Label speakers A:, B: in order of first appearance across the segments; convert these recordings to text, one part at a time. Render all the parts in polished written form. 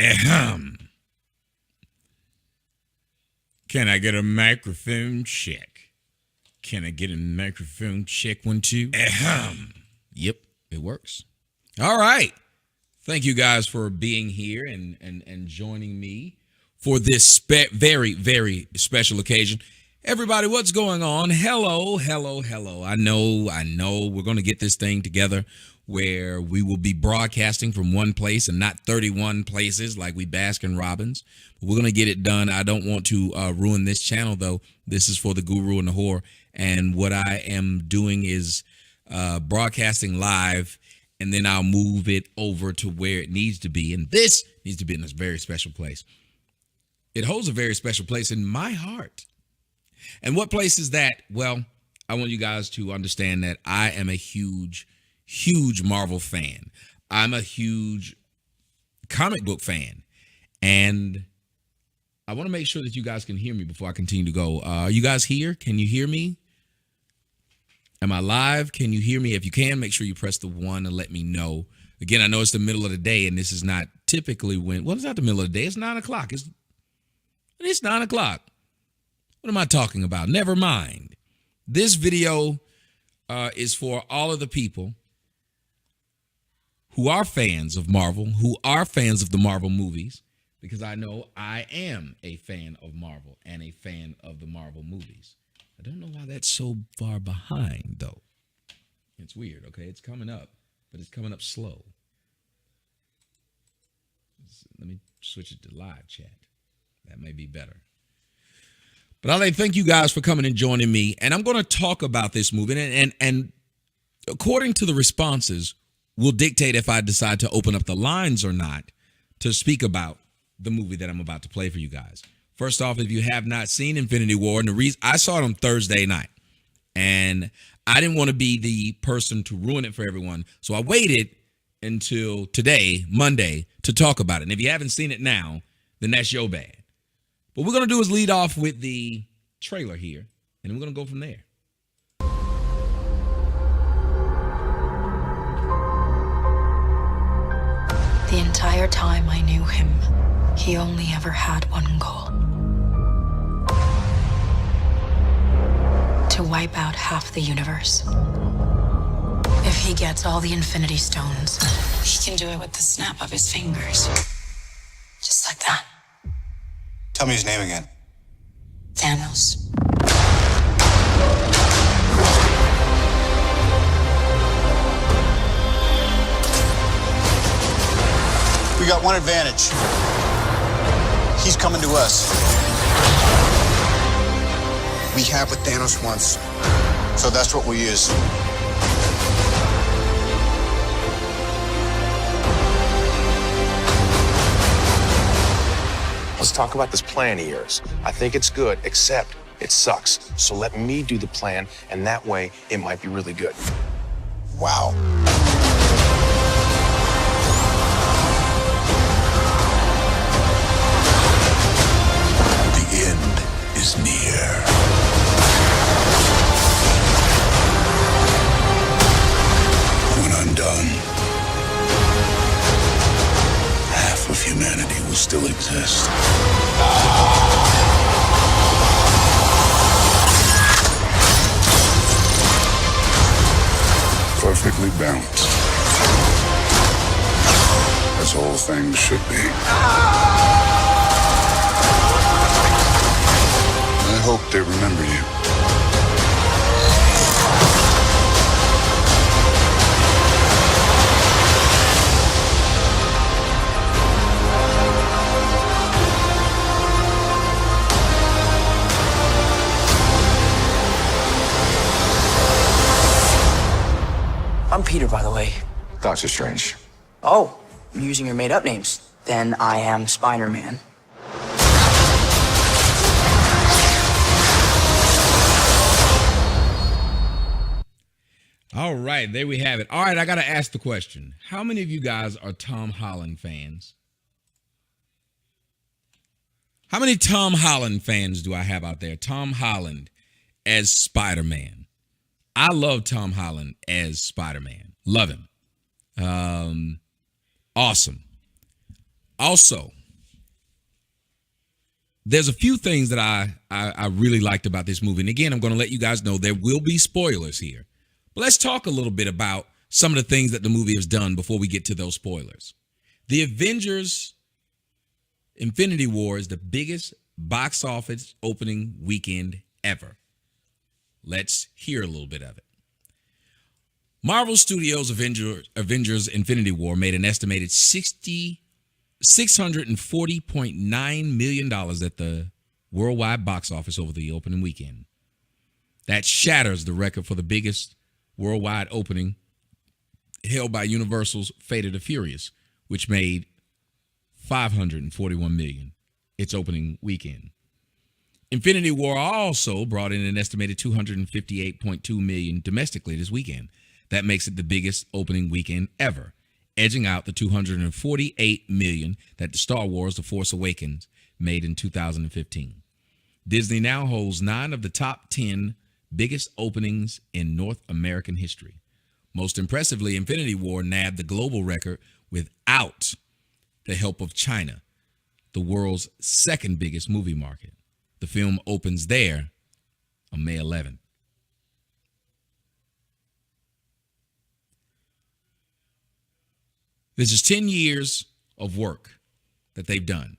A: Ahem. Can I get a microphone check? Can I get a microphone check 1 2? Ahem. Yep, it works. All right. Thank you guys for being here and joining me for this very, very special occasion. Everybody, what's going on? Hello. I know. We're going to get this thing together where we will be broadcasting from one place and not 31 places like we Baskin Robbins. But we're going to get it done. I don't want to ruin this channel, though. This is for the guru and the whore. And what I am doing is broadcasting live, and then I'll move it over to where it needs to be. And this needs to be in this very special place. It holds a very special place in my heart. And what place is that? Well, I want you guys to understand that I am a huge Marvel fan. I'm a huge comic book fan. And I want to make sure that you guys can hear me before I continue to go. Are you guys here? Can you hear me? Am I live? Can you hear me? If you can, make sure you press the 1 and let me know. Again, I know it's the middle of the day, and this is not typically when, well, it's not the middle of the day. It's 9 o'clock. It's 9 o'clock. What am I talking about? Never mind. This video is for all of the people who are fans of Marvel, who are fans of the Marvel movies, because I know I am a fan of Marvel and a fan of the Marvel movies. I don't know why that's so far behind, though. It's weird, okay? It's coming up, but it's coming up slow. Let me switch it to live chat. That may be better. But I'd like to thank you guys for coming and joining me. And I'm going to talk about this movie. And according to the responses, will dictate if I decide to open up the lines or not to speak about the movie that I'm about to play for you guys. First off, if you have not seen Infinity War, and the reason I saw it on Thursday night, and I didn't want to be the person to ruin it for everyone, so I waited until today, Monday, to talk about it. And if you haven't seen it now, then that's your bad. What we're going to do is lead off with the trailer here, and we're going to go from there.
B: The entire time I knew him, he only ever had one goal. To wipe out half the universe. If he gets all the Infinity Stones, he can do it with the snap of his fingers. Just like that.
C: Tell me his name again.
B: Thanos.
C: We got one advantage. He's coming to us. We have what Thanos wants, so that's what we'll use.
D: Let's talk about this plan of yours. I think it's good, except it sucks. So let me do the plan, and that way it might be really good.
C: Wow.
E: The end is near. When I'm done, half of humanity will still exist. Perfectly balanced. As all things should be. I hope they remember you.
F: I'm Peter, by the way.
D: Doctor Strange.
F: Oh, I'm using your made-up names. Then I am Spider-Man.
A: All right, there we have it. All right, I got to ask the question. How many of you guys are Tom Holland fans? How many Tom Holland fans do I have out there? Tom Holland as Spider-Man. I love Tom Holland as Spider-Man. Love him. Awesome. Also, there's a few things that I really liked about this movie. And again, I'm going to let you guys know there will be spoilers here. But let's talk a little bit about some of the things that the movie has done before we get to those spoilers. The Avengers Infinity War is the biggest box office opening weekend ever. Let's hear a little bit of it. Marvel Studios' Avengers Infinity War made an estimated $640.9 million at the worldwide box office over the opening weekend. That shatters the record for the biggest worldwide opening held by Universal's Fate of the Furious, which made $541 million its opening weekend. Infinity War also brought in an estimated $258.2 million domestically this weekend. That makes it the biggest opening weekend ever, edging out the $248 million that the Star Wars The Force Awakens made in 2015. Disney now holds 9 of the top 10 biggest openings in North American history. Most impressively, Infinity War nabbed the global record without the help of China, the world's second biggest movie market. The film opens there on May 11th. This is 10 years of work that they've done.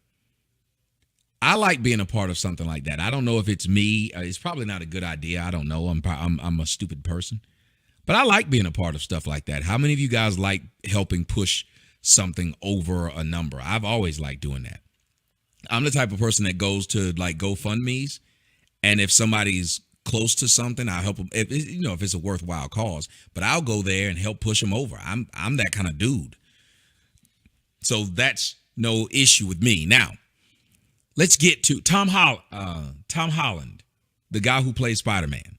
A: I like being a part of something like that. I don't know if it's me. It's probably not a good idea. I don't know. I'm a stupid person. But I like being a part of stuff like that. How many of you guys like helping push something over a number? I've always liked doing that. I'm the type of person that goes to like GoFundMe's, and if somebody's close to something, I'll help them. If it's a worthwhile cause, but I'll go there and help push them over. I'm that kind of dude. So that's no issue with me. Now, let's get to Tom Holland, the guy who plays Spider-Man.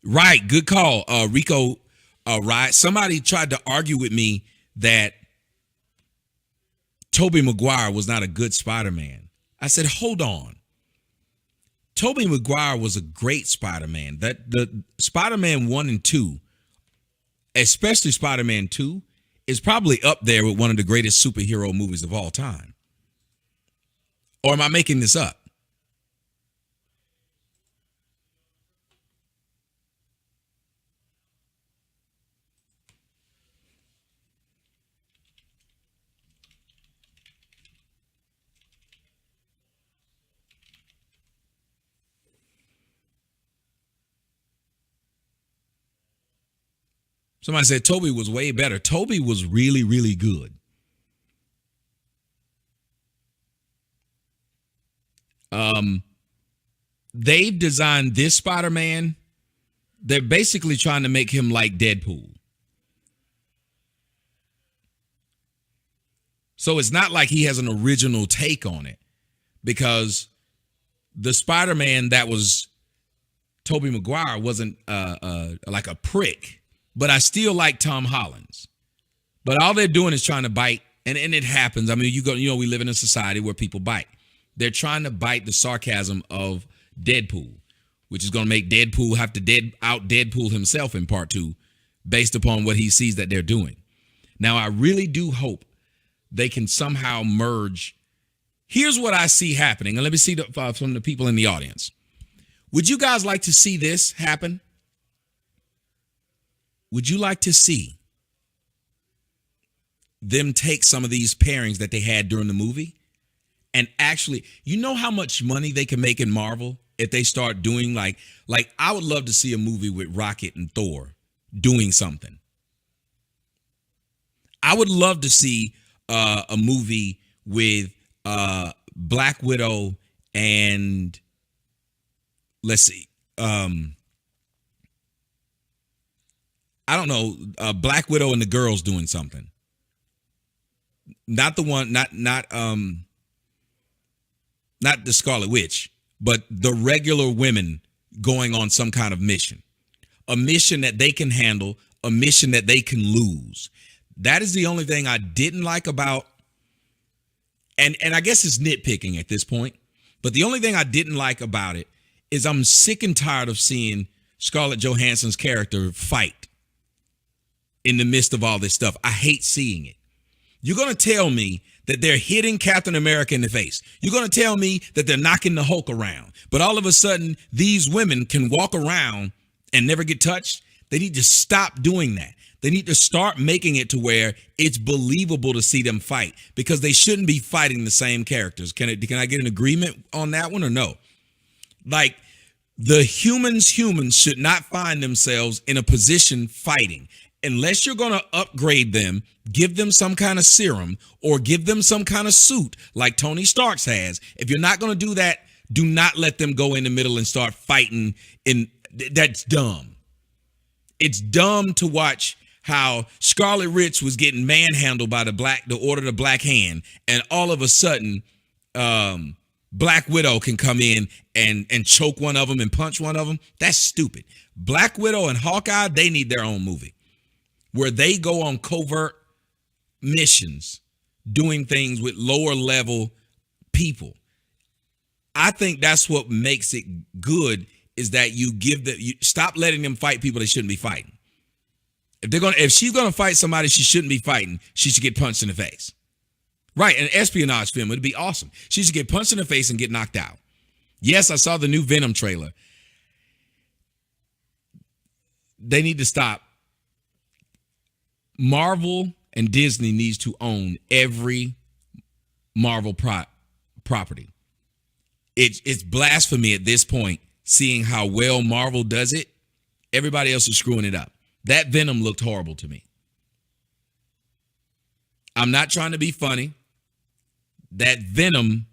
A: Right, good call, Rico. Right, somebody tried to argue with me that Tobey Maguire was not a good Spider-Man. I said, hold on. Tobey Maguire was a great Spider-Man. That the Spider-Man 1 and 2, especially Spider-Man 2, is probably up there with one of the greatest superhero movies of all time. Or am I making this up? Somebody said Tobey was way better. Tobey was really, really good. They've designed this Spider-Man. They're basically trying to make him like Deadpool. So it's not like he has an original take on it, because the Spider-Man that was Tobey Maguire wasn't like a prick. But I still like Tom Holland's. But all they're doing is trying to bite, and it happens. I mean, we live in a society where people bite. They're trying to bite the sarcasm of Deadpool, which is going to make Deadpool have to out Deadpool himself in part 2, based upon what he sees that they're doing. Now, I really do hope they can somehow merge. Here's what I see happening, and let me see from the people in the audience. Would you guys like to see this happen? Would you like to see them take some of these pairings that they had during the movie and actually, you know how much money they can make in Marvel if they start doing like I would love to see a movie with Rocket and Thor doing something. I would love to see a movie with Black Widow and let's see, I don't know, Black Widow and the girls doing something. Not the one, not the Scarlet Witch, but the regular women going on some kind of mission. A mission that they can handle, a mission that they can lose. That is the only thing I didn't like about, and I guess it's nitpicking at this point, but the only thing I didn't like about it is I'm sick and tired of seeing Scarlett Johansson's character fight in the midst of all this stuff. I hate seeing it. You're going to tell me that they're hitting Captain America in the face. You're going to tell me that they're knocking the Hulk around. But all of a sudden, these women can walk around and never get touched. They need to stop doing that. They need to start making it to where it's believable to see them fight, because they shouldn't be fighting the same characters. Can I get an agreement on that one or no? Like, the humans should not find themselves in a position fighting. Unless you're going to upgrade them, give them some kind of serum or give them some kind of suit like Tony Stark's has. If you're not going to do that, do not let them go in the middle and start fighting. That's dumb. It's dumb to watch how Scarlet Witch was getting manhandled by the Order of the Black Hand, and all of a sudden, Black Widow can come in and choke one of them and punch one of them. That's stupid. Black Widow and Hawkeye, they need their own movie where they go on covert missions doing things with lower level people. I think that's what makes it good, is that you stop letting them fight people they shouldn't be fighting. If she's gonna fight somebody she shouldn't be fighting, she should get punched in the face. Right, an espionage film, it'd be awesome. She should get punched in the face and get knocked out. Yes, I saw the new Venom trailer. They need to stop. Marvel and Disney needs to own every Marvel property. It's blasphemy at this point, seeing how well Marvel does it. Everybody else is screwing it up. That Venom looked horrible to me. I'm not trying to be funny. That Venom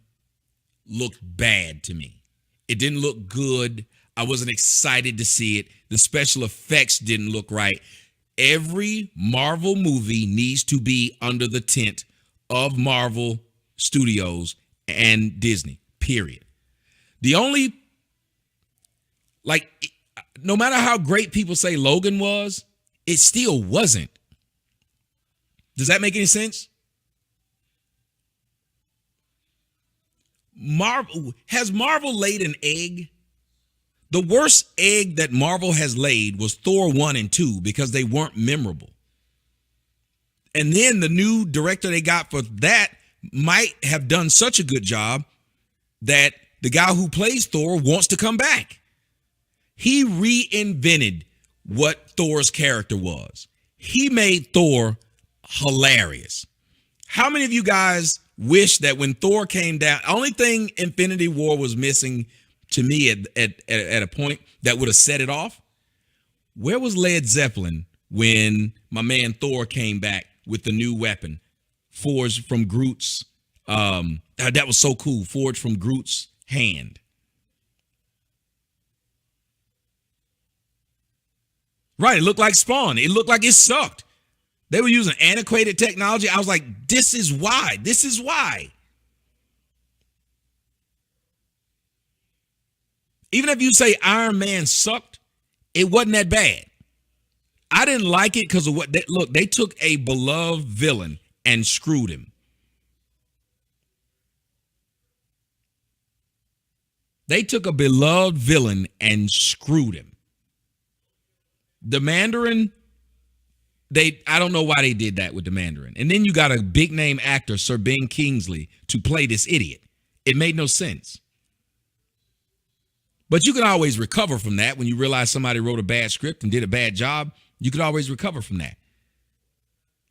A: looked bad to me. It didn't look good. I wasn't excited to see it. The special effects didn't look right. Every Marvel movie needs to be under the tent of Marvel Studios and Disney, period. The only, no matter how great people say Logan was, it still wasn't. Does that make any sense? Has Marvel laid an egg? The worst egg that Marvel has laid was Thor 1 and 2 because they weren't memorable. And then the new director they got for that might have done such a good job that the guy who plays Thor wants to come back. He reinvented what Thor's character was. He made Thor hilarious. How many of you guys wish that when Thor came down, only thing Infinity War was missing to me at a point that would have set it off? Where was Led Zeppelin when my man Thor came back with the new weapon forged from Groot's? That was so cool. Forged from Groot's hand. Right, it looked like Spawn. It looked like it sucked. They were using antiquated technology. I was like, this is why. This is why. Even if you say Iron Man sucked, it wasn't that bad. I didn't like it because of what they took a beloved villain and screwed him. They took a beloved villain and screwed him. The Mandarin, I don't know why they did that with the Mandarin. And then you got a big name actor, Sir Ben Kingsley, to play this idiot. It made no sense. But you can always recover from that when you realize somebody wrote a bad script and did a bad job. You could always recover from that.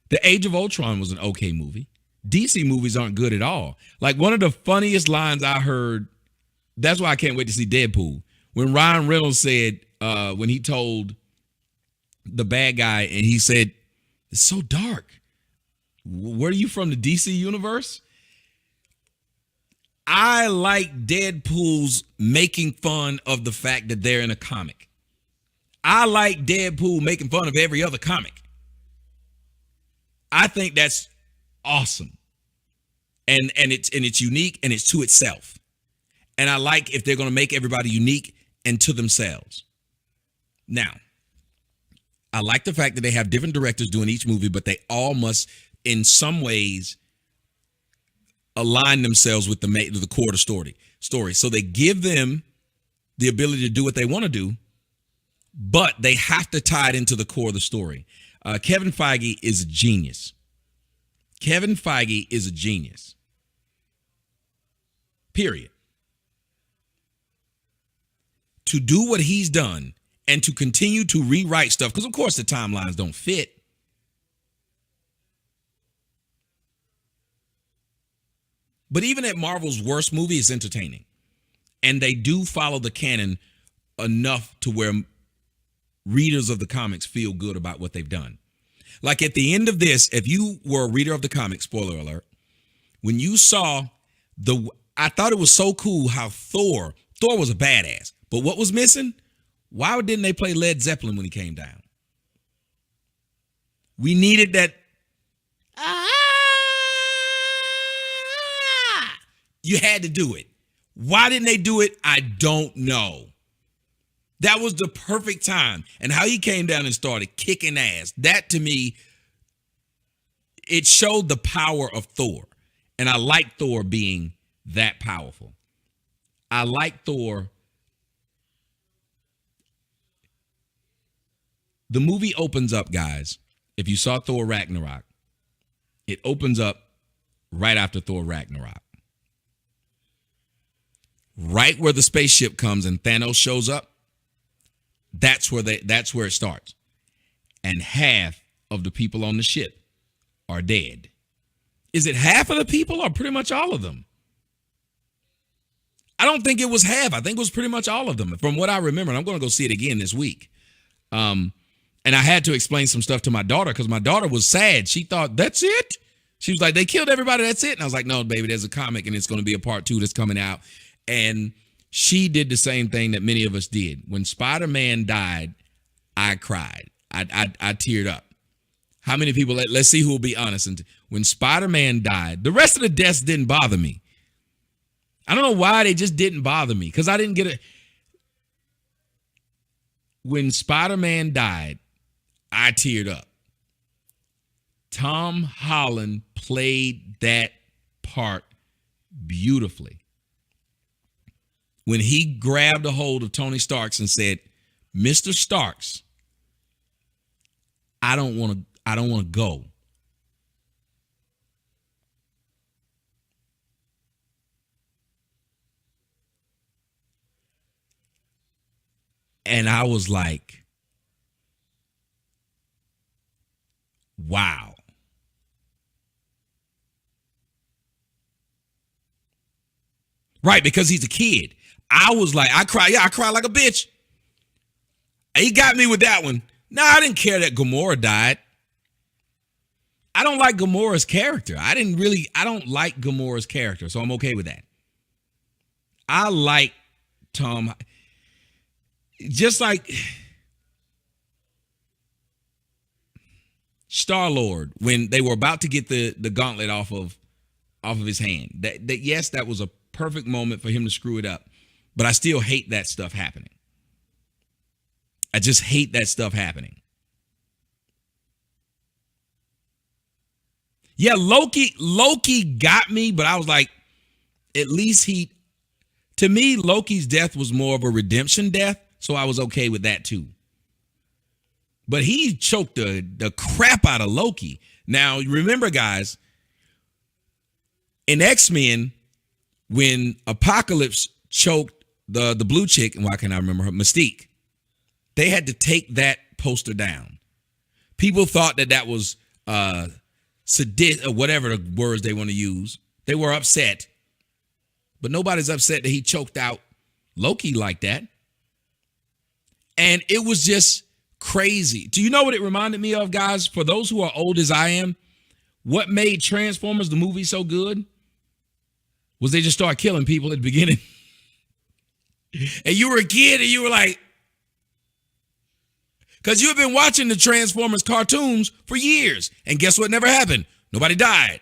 A: The Age of Ultron was an okay movie. DC movies aren't good at all. Like, one of the funniest lines I heard, that's why I can't wait to see Deadpool. When Ryan Reynolds said, when he told the bad guy, and he said, "It's so dark. Where are you from, the DC universe?" I like Deadpool's making fun of the fact that they're in a comic. I like Deadpool making fun of every other comic. I think that's awesome. And it's unique and it's to itself. And I like if they're going to make everybody unique and to themselves. Now, I like the fact that they have different directors doing each movie, but they all must, in some ways, align themselves with the core of the story. So they give them the ability to do what they want to do, but they have to tie it into the core of the story. Kevin Feige is a genius. Kevin Feige is a genius. Period. To do what he's done and to continue to rewrite stuff, because of course the timelines don't fit. But even at Marvel's worst movie, it's entertaining. And they do follow the canon enough to where readers of the comics feel good about what they've done. Like at the end of this, if you were a reader of the comics, spoiler alert, when you saw I thought it was so cool how Thor was a badass. But what was missing? Why didn't they play Led Zeppelin when he came down? We needed that. You had to do it. Why didn't they do it? I don't know. That was the perfect time. And how he came down and started kicking ass. That to me, it showed the power of Thor. And I like Thor being that powerful. I like Thor. The movie opens up, guys. If you saw Thor Ragnarok, it opens up right after Thor Ragnarok. Right where the spaceship comes and Thanos shows up, that's where it starts. And half of the people on the ship are dead. Is it half of the people or pretty much all of them? I don't think it was half. I think it was pretty much all of them. From what I remember, and I'm going to go see it again this week. And I had to explain some stuff to my daughter because my daughter was sad. She thought, that's it? She was like, they killed everybody, that's it? And I was like, no, baby, there's a comic and it's going to be a part 2 that's coming out. And she did the same thing that many of us did. When Spider-Man died, I cried. I teared up. How many people, let's see who will be honest. And when Spider-Man died, the rest of the deaths didn't bother me. I don't know why they just didn't bother me because I didn't get it. When Spider-Man died, I teared up. Tom Holland played that part beautifully. When he grabbed a hold of Tony Starks and said, Mr. Starks, I don't want to go. And I was like, wow. Right, because he's a kid. I was like, I cried like a bitch. He got me with that one. No, I didn't care that Gamora died. I don't like Gamora's character. I don't like Gamora's character, so I'm okay with that. I like Tom. Just like Star-Lord, when they were about to get the gauntlet off of his hand. Yes, that was a perfect moment for him to screw it up. But I still hate that stuff happening. I just hate that stuff happening. Yeah, Loki got me, but I was like, at least to me, Loki's death was more of a redemption death, so I was okay with that too. But he choked the crap out of Loki. Now, remember, guys, in X-Men, when Apocalypse choked the blue chick, and why can't I remember her? Mystique. They had to take that poster down. People thought that was sadist or whatever the words they want to use. They were upset. But nobody's upset that he choked out Loki like that. And it was just crazy. Do you know what it reminded me of, guys? For those who are old as I am, what made Transformers the movie so good was they just started killing people at the beginning. And you were a kid and you were like, because you have been watching the Transformers cartoons for years. And guess what never happened? Nobody died.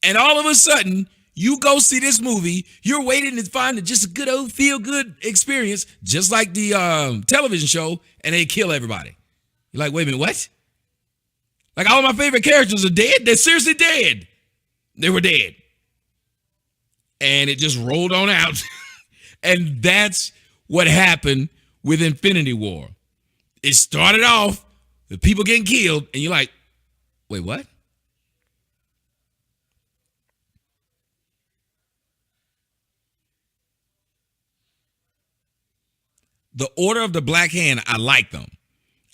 A: And all of a sudden, you go see this movie, you're waiting to find just a good old feel-good experience, just like the television show, and they kill everybody. You're like, wait a minute, what? Like all of my favorite characters are dead? They're seriously dead. They were dead. And it just rolled on out. And that's what happened with Infinity War. It started off with people getting killed, and you're like, wait, what? The Order of the Black Hand, I like them.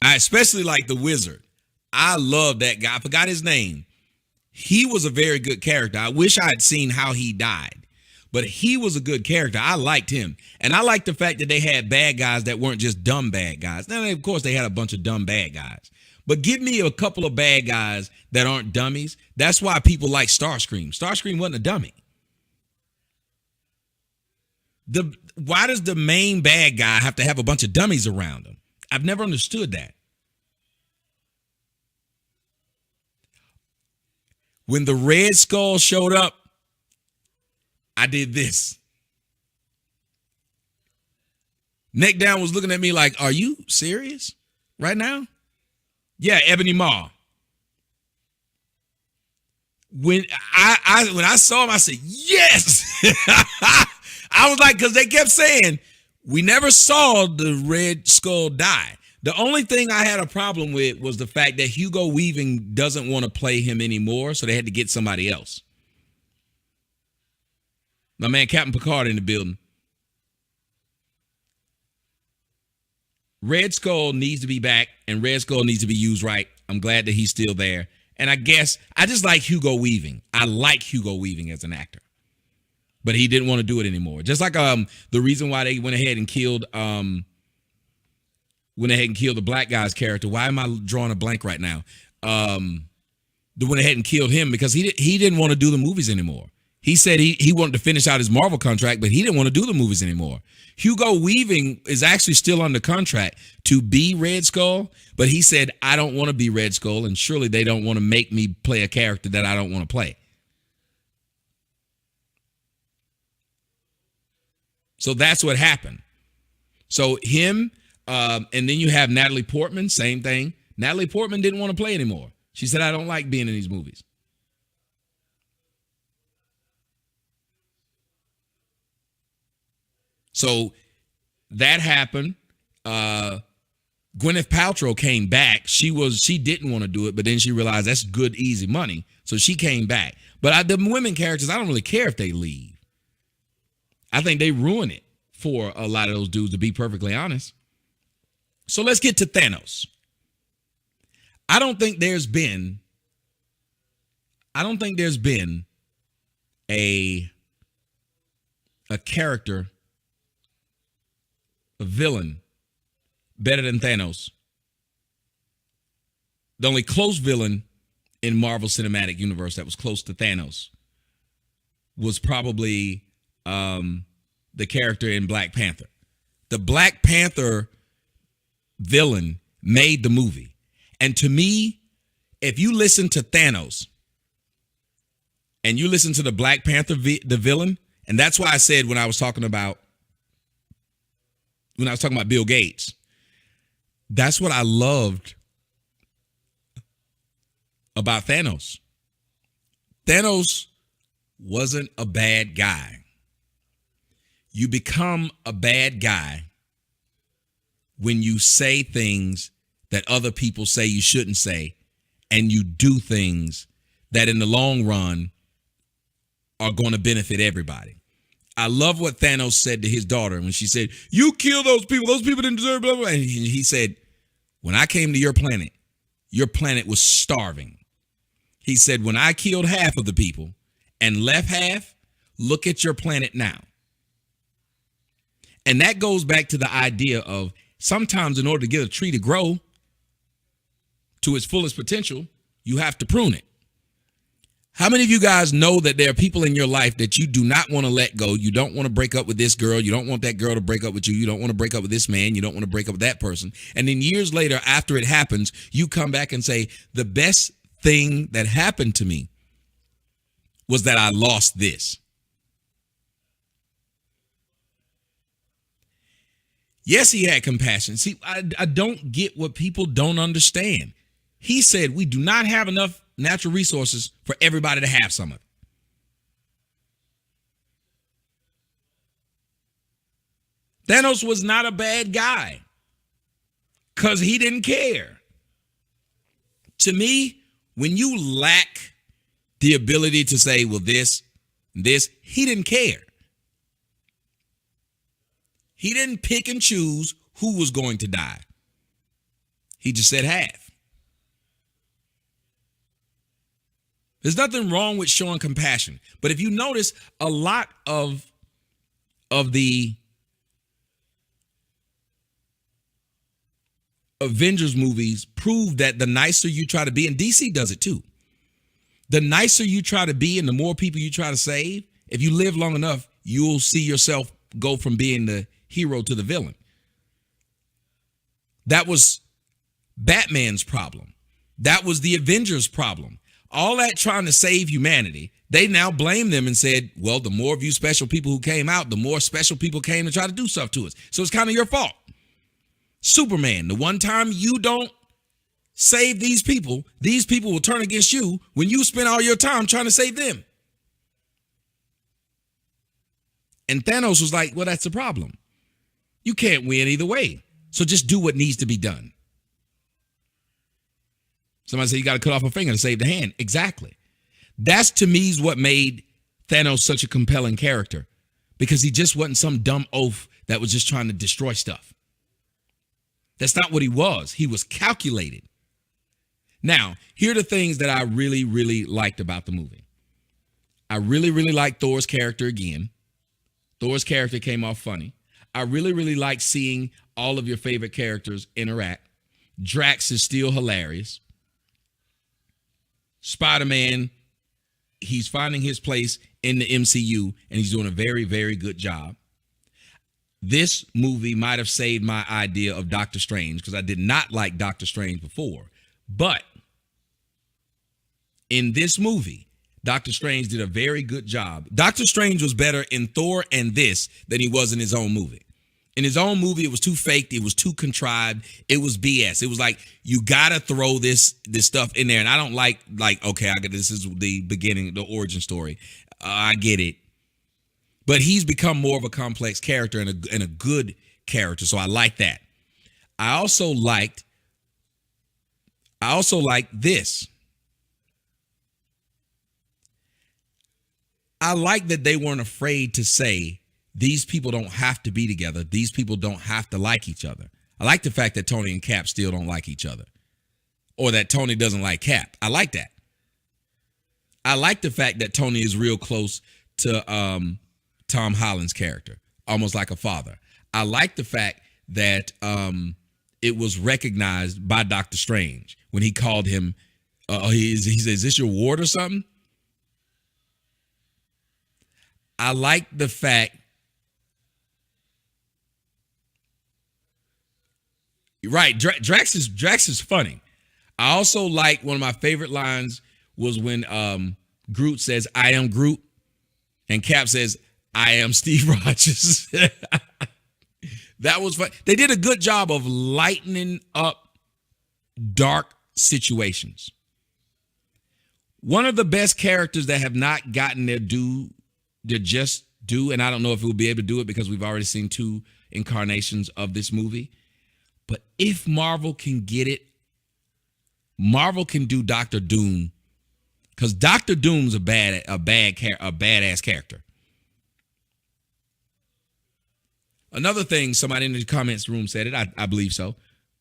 A: I especially like the Wizard. I love that guy. I forgot his name. He was a very good character. I wish I had seen how he died, but he was a good character. I liked him. And I liked the fact that they had bad guys that weren't just dumb bad guys. Now, of course, they had a bunch of dumb bad guys, but give me a couple of bad guys that aren't dummies. That's why people like Starscream. Starscream wasn't a dummy. Why does the main bad guy have to have a bunch of dummies around him? I've never understood that. When the Red Skull showed up, I did this. Neck Down was looking at me like, are you serious right now? Yeah, Ebony Maw. When I saw him, I said, yes. I was like, because they kept saying, we never saw the Red Skull die. The only thing I had a problem with was the fact that Hugo Weaving doesn't want to play him anymore, so they had to get somebody else. My man Captain Picard in the building. Red Skull needs to be back, and Red Skull needs to be used right. I'm glad that he's still there. And I guess I just like Hugo Weaving. I like Hugo Weaving as an actor. But he didn't want to do it anymore. Just like the reason why they went ahead and killed the black guy's character. Why am I drawing a blank right now? They went ahead and killed him because he didn't want to do the movies anymore. He said he wanted to finish out his Marvel contract, but he didn't want to do the movies anymore. Hugo Weaving is actually still under contract to be Red Skull, but he said, I don't want to be Red Skull, and surely they don't want to make me play a character that I don't want to play. So that's what happened. So him, and then you have Natalie Portman, same thing. Natalie Portman didn't want to play anymore. She said, I don't like being in these movies. So that happened. Gwyneth Paltrow came back. She didn't want to do it, but then she realized that's good, easy money. So she came back. But the women characters, I don't really care if they leave. I think they ruin it for a lot of those dudes, to be perfectly honest. So let's get to Thanos. I don't think there's been a character, a villain better than Thanos. The only close villain in Marvel Cinematic Universe that was close to Thanos was probably the character in Black Panther. The Black Panther villain made the movie. And to me, if you listen to Thanos and you listen to the Black Panther, the villain, and that's why I said when I was talking about Bill Gates, that's what I loved about Thanos. Thanos wasn't a bad guy. You become a bad guy when you say things that other people say you shouldn't say, and you do things that in the long run are going to benefit everybody. I love what Thanos said to his daughter when she said, you kill those people didn't deserve blah, blah, blah. And he said, when I came to your planet was starving. He said, when I killed half of the people and left half, look at your planet now. And that goes back to the idea of sometimes in order to get a tree to grow to its fullest potential, you have to prune it. How many of you guys know that there are people in your life that you do not want to let go? You don't want to break up with this girl. You don't want that girl to break up with you. You don't want to break up with this man. You don't want to break up with that person. And then years later, after it happens, you come back and say, the best thing that happened to me was that I lost this. Yes, he had compassion. See, I don't get what people don't understand. He said we do not have enough natural resources for everybody to have some of it. Thanos was not a bad guy because he didn't care. To me, when you lack the ability to say, well, this, he didn't care. He didn't pick and choose who was going to die. He just said half. There's nothing wrong with showing compassion. But if you notice, a lot of the Avengers movies prove that the nicer you try to be, and DC does it too, the nicer you try to be and the more people you try to save, if you live long enough, you'll see yourself go from being the hero to the villain. That was Batman's problem. That was the Avengers' problem. All that trying to save humanity, they now blame them and said, well, the more of you special people who came out, the more special people came to try to do stuff to us. So it's kind of your fault. Superman, the one time you don't save these people will turn against you when you spend all your time trying to save them. And Thanos was like, well, that's the problem. You can't win either way. So just do what needs to be done. Somebody said you got to cut off a finger to save the hand. Exactly. That's, to me, is what made Thanos such a compelling character, because he just wasn't some dumb oaf that was just trying to destroy stuff. That's not what he was. He was calculated. Now, here are the things that I really, really liked about the movie. I really, really liked Thor's character again. Thor's character came off funny. I really, really like seeing all of your favorite characters interact. Drax is still hilarious. Spider-Man, he's finding his place in the MCU, and he's doing a very, very good job. This movie might have saved my idea of Doctor Strange, because I did not like Doctor Strange before. But in this movie, Doctor Strange did a very good job. Doctor Strange was better in Thor and this than he was in his own movie. In his own movie, it was too faked. It was too contrived. It was BS. It was like, you got to throw this stuff in there. And I don't like, okay, this is the beginning, the origin story. I get it. But he's become more of a complex character and a good character. So I like that. I also liked this. I like that they weren't afraid to say, these people don't have to be together. These people don't have to like each other. I like the fact that Tony and Cap still don't like each other, or that Tony doesn't like Cap. I like that. I like the fact that Tony is real close to Tom Holland's character, almost like a father. I like the fact that it was recognized by Doctor Strange when he called him. He says, "Is this your ward or something?" I like the fact. Right, Drax is funny. I also like, one of my favorite lines was when Groot says, "I am Groot," and Cap says, "I am Steve Rogers." That was fun. They did a good job of lightening up dark situations. One of the best characters that have not gotten their due, and I don't know if we'll be able to do it because we've already seen 2 incarnations of this movie. But if Marvel can get it, Marvel can do Doctor Doom, because Doctor Doom's a badass character. Another thing, somebody in the comments room said it. I believe so.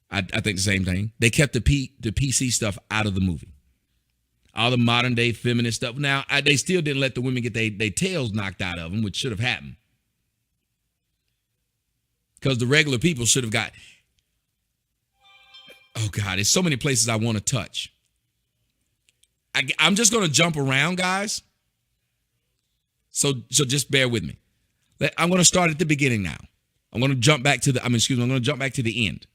A: I think the same thing. They kept the PC stuff out of the movie. All the modern day feminist stuff. Now, they still didn't let the women get their tails knocked out of them, which should have happened. Because the regular people should have got. Oh, God, there's so many places I want to touch. I'm just going to jump around, guys. So just bear with me. I'm going to start at the beginning now. I'm going to jump back to I'm going to jump back to the end.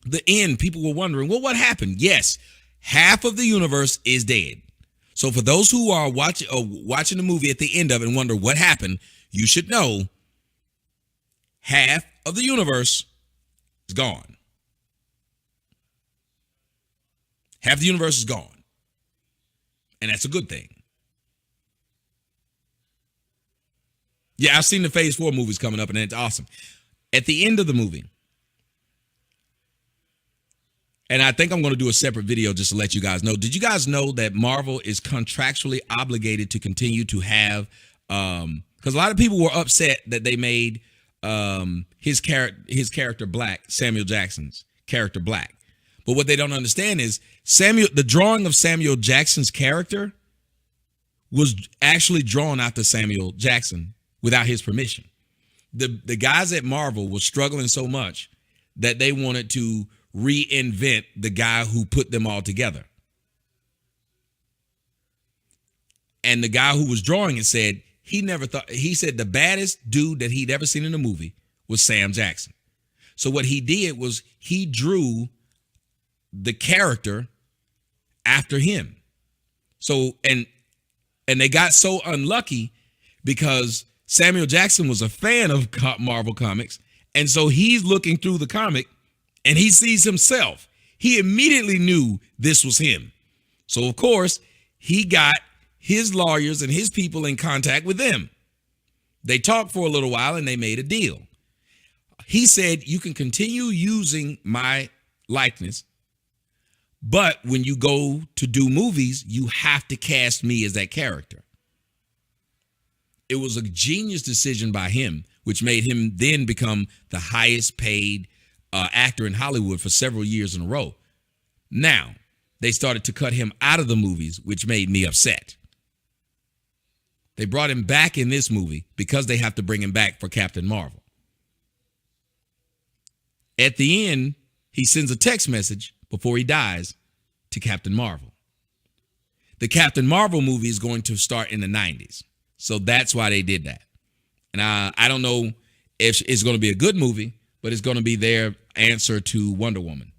A: The end, people were wondering, well, what happened? Yes, half of the universe is dead. So for those who are watching the movie at the end of it and wonder what happened, you should know half of the universe is gone. Half the universe is gone. And that's a good thing. Yeah, I've seen the Phase 4 movies coming up, and it's awesome. At the end of the movie, and I think I'm going to do a separate video just to let you guys know. Did you guys know that Marvel is contractually obligated to continue to have, because a lot of people were upset that they made his character Black, Samuel Jackson's character Black. But what they don't understand is the drawing of Samuel Jackson's character was actually drawn after Samuel Jackson without his permission. The guys at Marvel were struggling so much that they wanted to reinvent the guy who put them all together. And the guy who was drawing it said he said the baddest dude that he'd ever seen in a movie was Sam Jackson. So what he did was he drew the character after him. So, and they got so unlucky because Samuel Jackson was a fan of Marvel Comics. And so he's looking through the comic and he sees himself. He immediately knew this was him. So, of course, he got his lawyers and his people in contact with them. They talked for a little while and they made a deal. He said, you can continue using my likeness, but when you go to do movies, you have to cast me as that character. It was a genius decision by him, which made him then become the highest paid actor in Hollywood for several years in a row. Now, they started to cut him out of the movies, which made me upset. They brought him back in this movie because they have to bring him back for Captain Marvel. At the end, he sends a text message before he dies to Captain Marvel. The Captain Marvel movie is going to start in the 90s. So that's why they did that. And I don't know if it's going to be a good movie, but it's going to be their answer to Wonder Woman.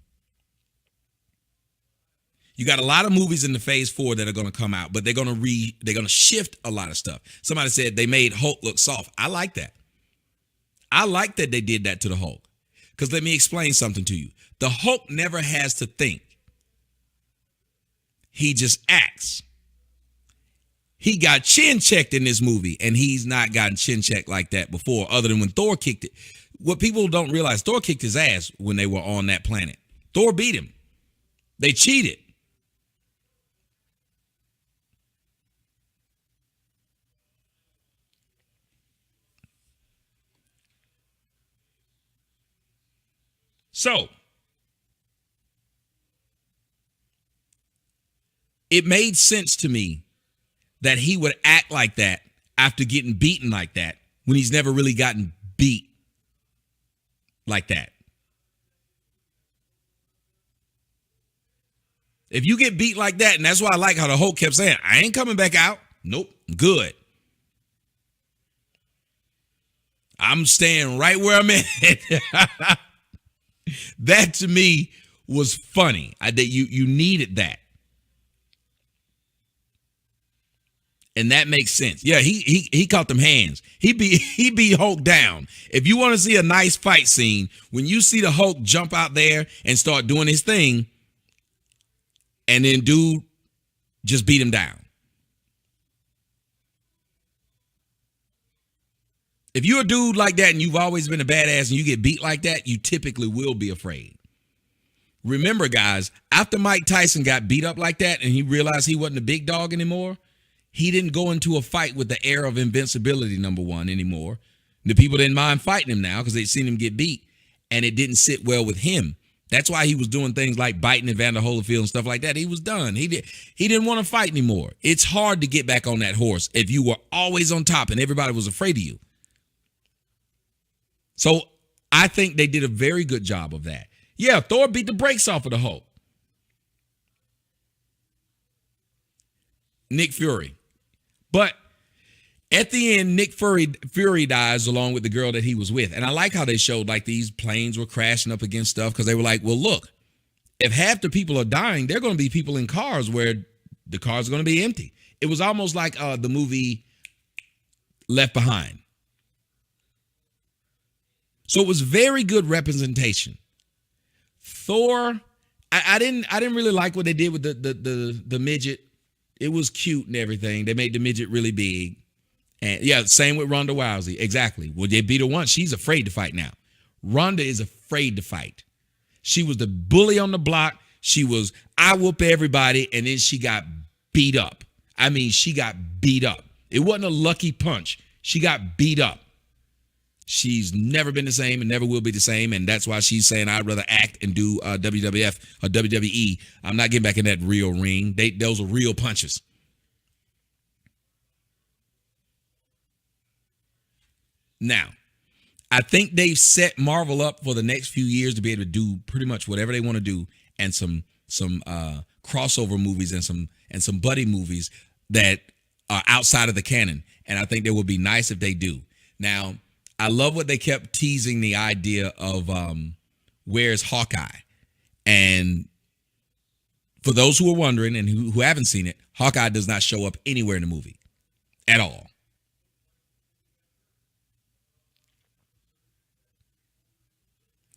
A: You got a lot of movies in the Phase 4 that are going to come out, but they're going to shift a lot of stuff. Somebody said they made Hulk look soft. I like that. I like that they did that to the Hulk. Because let me explain something to you. The Hulk never has to think. He just acts. He got chin checked in this movie, and he's not gotten chin checked like that before, other than when Thor kicked it. What people don't realize, Thor kicked his ass when they were on that planet. Thor beat him. They cheated. So, it made sense to me that he would act like that after getting beaten like that when he's never really gotten beat like that. If you get beat like that, and that's why I like how the Hulk kept saying, I ain't coming back out. Nope, good. I'm staying right where I'm at. That to me was funny. You needed that. And that makes sense. Yeah, he caught them hands. He beat Hulk down. If you want to see a nice fight scene, when you see the Hulk jump out there and start doing his thing, and then dude just beat him down. If you're a dude like that and you've always been a badass and you get beat like that, you typically will be afraid. Remember, guys, after Mike Tyson got beat up like that and he realized he wasn't a big dog anymore, he didn't go into a fight with the air of invincibility, number one, anymore. The people didn't mind fighting him now because they'd seen him get beat, and it didn't sit well with him. That's why he was doing things like biting Evander Holyfield and stuff like that. He was done. He didn't want to fight anymore. It's hard to get back on that horse if you were always on top and everybody was afraid of you. So I think they did a very good job of that. Yeah, Thor beat the brakes off of the Hulk. Nick Fury. But at the end, Nick Fury dies along with the girl that he was with. And I like how they showed like these planes were crashing up against stuff because they were like, well, look, if half the people are dying, there are going to be people in cars where the cars are going to be empty. It was almost like the movie Left Behind. So it was very good representation. Thor, I didn't really like what they did with the midget. It was cute and everything. They made the midget really big. And yeah, same with Ronda Rousey. Exactly. Well, they beat her once. She's afraid to fight now. Ronda is afraid to fight. She was the bully on the block. She was, I whoop everybody, and then she got beat up. I mean, she got beat up. It wasn't a lucky punch. She got beat up. She's never been the same and never will be the same, and that's why she's saying I'd rather act and do WWF or WWE. I'm not getting back in that real ring. Those are real punches. Now, I think they've set Marvel up for the next few years to be able to do pretty much whatever they want to do, and some crossover movies and some buddy movies that are outside of the canon. And I think they would be nice if they do. Now, I love what they kept teasing the idea of where's Hawkeye. And for those who are wondering and who haven't seen it, Hawkeye does not show up anywhere in the movie at all.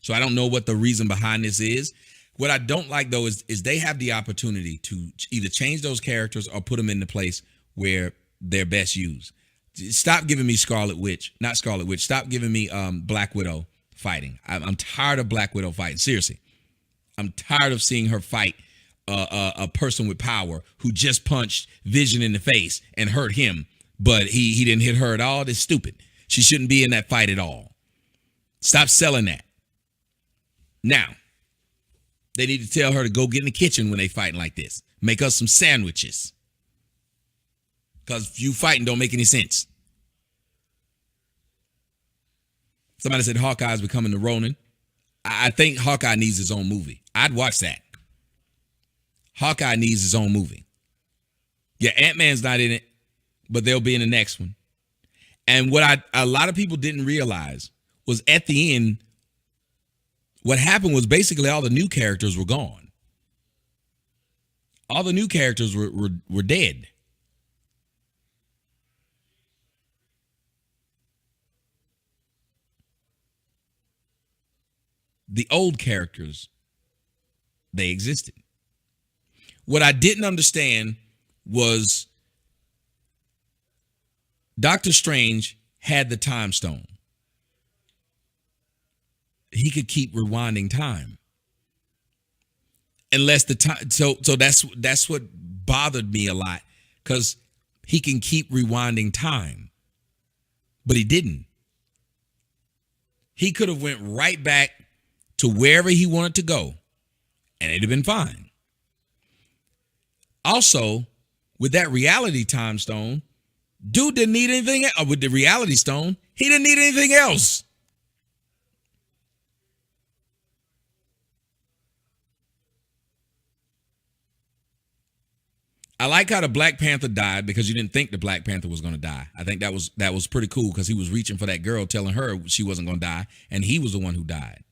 A: So I don't know what the reason behind this is. What I don't like, though, is they have the opportunity to either change those characters or put them in the place where they're best used. Stop giving me not Scarlet Witch. Stop giving me Black Widow fighting. I'm tired of Black Widow fighting. Seriously. I'm tired of seeing her fight a person with power who just punched Vision in the face and hurt him, but he didn't hit her at all. That's stupid. She shouldn't be in that fight at all. Stop selling that. Now, they need to tell her to go get in the kitchen when they fighting like this. Make us some sandwiches. Because you fighting don't make any sense. Somebody said Hawkeye's becoming the Ronin. I think Hawkeye needs his own movie. I'd watch that. Hawkeye needs his own movie. Yeah, Ant-Man's not in it, but they'll be in the next one. And what a lot of people didn't realize was at the end, what happened was basically all the new characters were gone. All the new characters were dead. The old characters, they existed. What I didn't understand was Doctor Strange had the time stone. He could keep rewinding time. Unless the time, so that's what bothered me a lot, because he can keep rewinding time, but he didn't. He could have went right back to wherever he wanted to go, and it'd have been fine. Also, with that reality time stone, dude didn't need anything else. With the reality stone, he didn't need anything else. I like how the Black Panther died because you didn't think the Black Panther was going to die. I think that was pretty cool because he was reaching for that girl, telling her she wasn't going to die, and he was the one who died.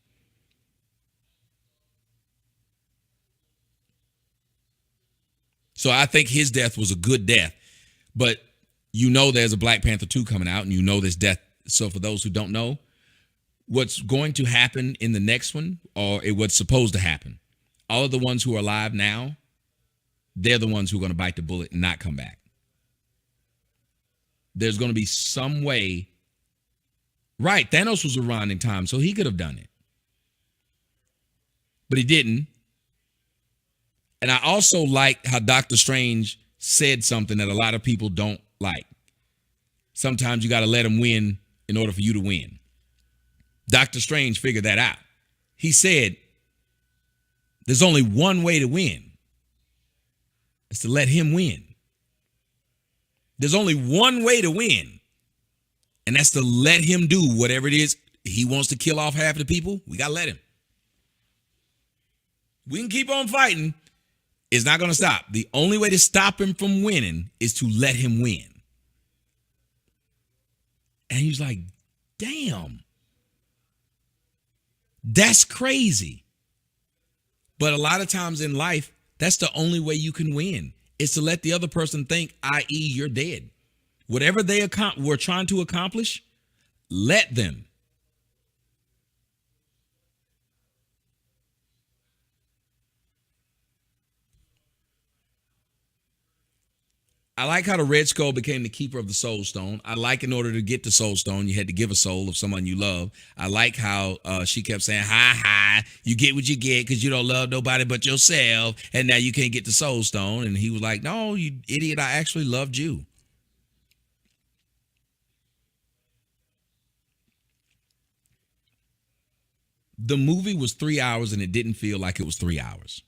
A: So I think his death was a good death, but you know there's a Black Panther 2 coming out, and you know this death. So for those who don't know, what's going to happen in the next one, or what's supposed to happen, all of the ones who are alive now, they're the ones who are going to bite the bullet and not come back. There's going to be some way. Right, Thanos was around in time, so he could have done it. But he didn't. And I also like how Doctor Strange said something that a lot of people don't like. Sometimes you got to let him win in order for you to win. Doctor Strange figured that out. He said, there's only one way to win. It's to let him win. There's only one way to win, and that's to let him do whatever it is. He wants to kill off half the people. We got to let him. We can keep on fighting. It's not going to stop. The only way to stop him from winning is to let him win. And he was like, damn, that's crazy. But a lot of times in life, that's the only way you can win, is to let the other person think, i.e., you're dead. Whatever they were trying to accomplish, let them. I like how the Red Skull became the keeper of the Soul Stone. I like in order to get the Soul Stone, you had to give a soul of someone you love. I like how she kept saying, ha, you get what you get because you don't love nobody but yourself, and now you can't get the Soul Stone. And he was like, no, you idiot, I actually loved you. The movie was 3 hours and it didn't feel like it was 3 hours.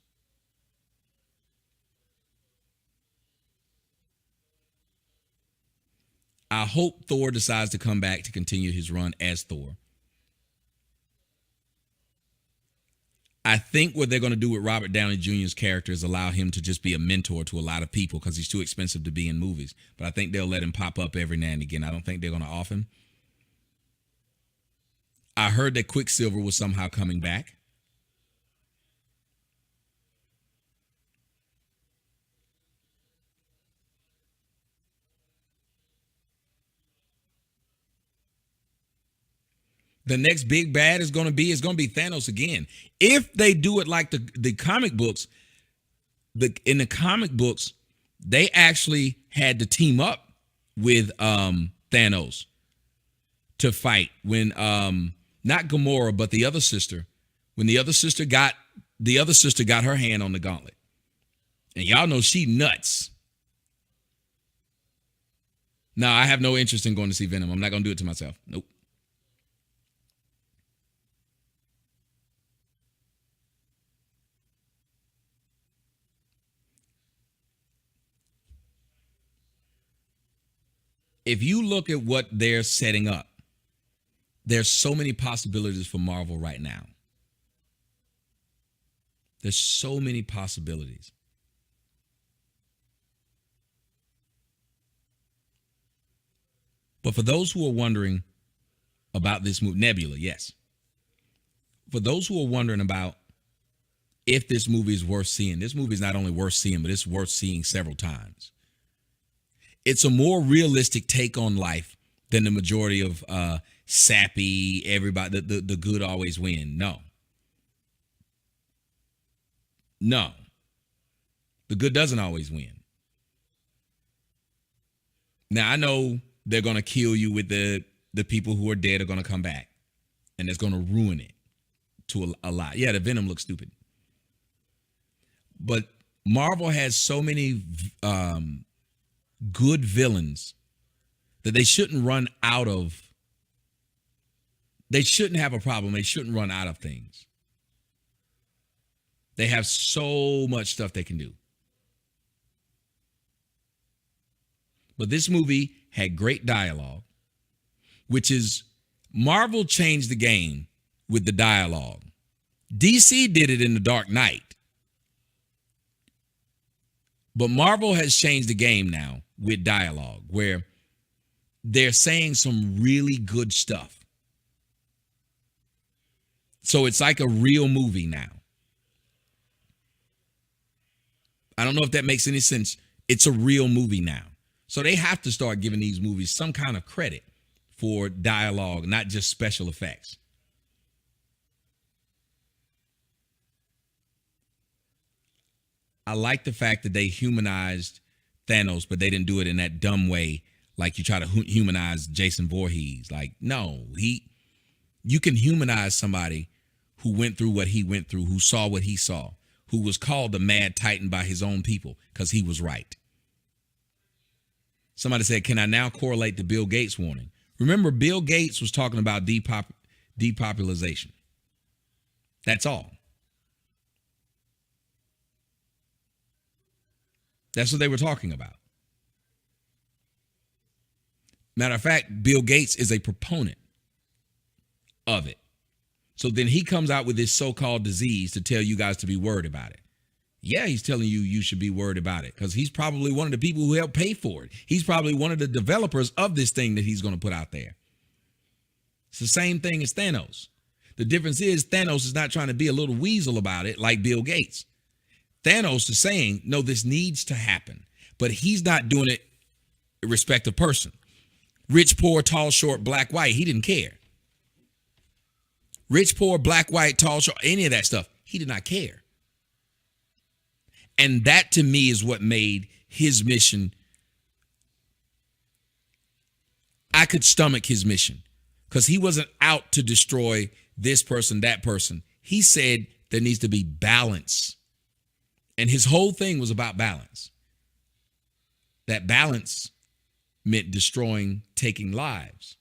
A: I hope Thor decides to come back to continue his run as Thor. I think what they're going to do with Robert Downey Jr.'s character is allow him to just be a mentor to a lot of people because he's too expensive to be in movies. But I think they'll let him pop up every now and again. I don't think they're going to off him. I heard that Quicksilver was somehow coming back. The next big bad is going to be Thanos again. If they do it like the comic books, in the comic books, they actually had to team up with Thanos to fight when not Gamora, but the other sister. When the other sister got her hand on the gauntlet. And y'all know she nuts. Now, I have no interest in going to see Venom. I'm not going to do it to myself. Nope. If you look at what they're setting up, there's so many possibilities for Marvel right now. There's so many possibilities. But for those who are wondering about this movie, Nebula, yes. For those who are wondering about if this movie is worth seeing, this movie is not only worth seeing, but it's worth seeing several times. It's a more realistic take on life than the majority of sappy, everybody, the good always win. No. The good doesn't always win. Now, I know they're going to kill you with the people who are dead are going to come back. And it's going to ruin it to a lot. Yeah, the Venom looks stupid. But Marvel has so many good villains that they shouldn't run out of. They shouldn't have a problem. They shouldn't run out of things. They have so much stuff they can do. But this movie had great dialogue, which is Marvel changed the game with the dialogue. DC did it in The Dark Knight. But Marvel has changed the game now with dialogue, where they're saying some really good stuff. So it's like a real movie now. I don't know if that makes any sense. It's a real movie now. So they have to start giving these movies some kind of credit for dialogue, not just special effects. I like the fact that they humanized Thanos, but they didn't do it in that dumb way like you try to humanize Jason Voorhees. Like, no, you can humanize somebody who went through what he went through, who saw what he saw, who was called the Mad Titan by his own people because he was right. Somebody said, can I now correlate the Bill Gates warning? Remember, Bill Gates was talking about depopulation. That's all. That's what they were talking about. Matter of fact, Bill Gates is a proponent of it. So then he comes out with this so-called disease to tell you guys to be worried about it. Yeah, he's telling you should be worried about it because he's probably one of the people who helped pay for it. He's probably one of the developers of this thing that he's going to put out there. It's the same thing as Thanos. The difference is Thanos is not trying to be a little weasel about it like Bill Gates. Thanos is saying, no, this needs to happen, but he's not doing it in respect of person. Rich, poor, tall, short, black, white, he didn't care. Rich, poor, black, white, tall, short, any of that stuff, he did not care. And that to me is what made his mission. I could stomach his mission because he wasn't out to destroy this person, that person. He said there needs to be balance. And his whole thing was about balance. That balance meant destroying, taking lives.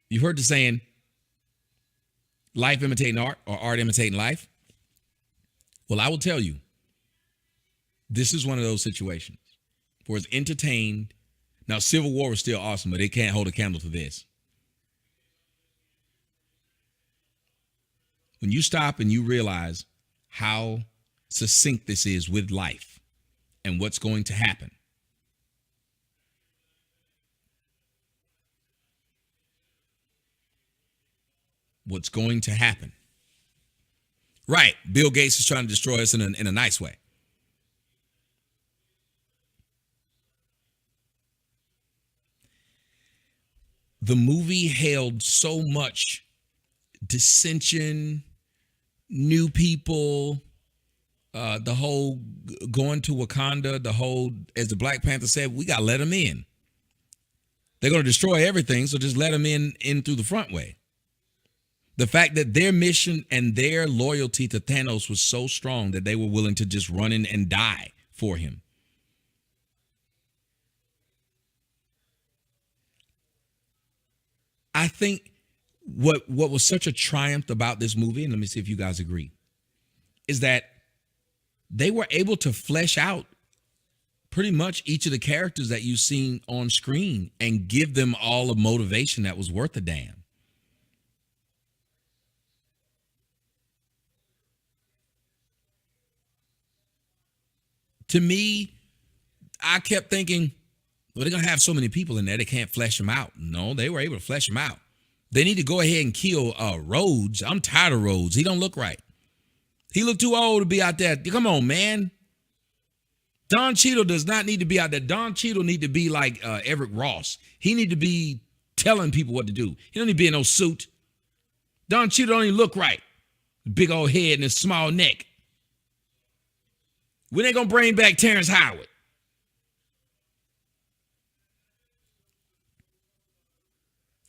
A: You've heard the saying, life imitating art or art imitating life. Well, I will tell you, this is one of those situations where it's entertained. Now, Civil War was still awesome, but it can't hold a candle to this. When you stop and you realize how succinct this is with life and what's going to happen. What's going to happen. Right. Bill Gates is trying to destroy us in a nice way. The movie held so much dissension, new people, the whole going to Wakanda, the whole, as the Black Panther said, we got to let them in. They're going to destroy everything, so just let them in through the front way. The fact that their mission and their loyalty to Thanos was so strong that they were willing to just run in and die for him. I think what was such a triumph about this movie, and let me see if you guys agree, is that they were able to flesh out pretty much each of the characters that you've seen on screen and give them all a motivation that was worth a damn. To me, I kept thinking, well, they're going to have so many people in there, they can't flesh them out. No, they were able to flesh them out. They need to go ahead and kill Rhodes. I'm tired of Rhodes. He don't look right. He looked too old to be out there. Come on, man. Don Cheadle does not need to be out there. Don Cheadle need to be like Eric Ross. He need to be telling people what to do. He don't need to be in no suit. Don Cheadle don't even look right. Big old head and a small neck. When they gonna bring back Terrence Howard?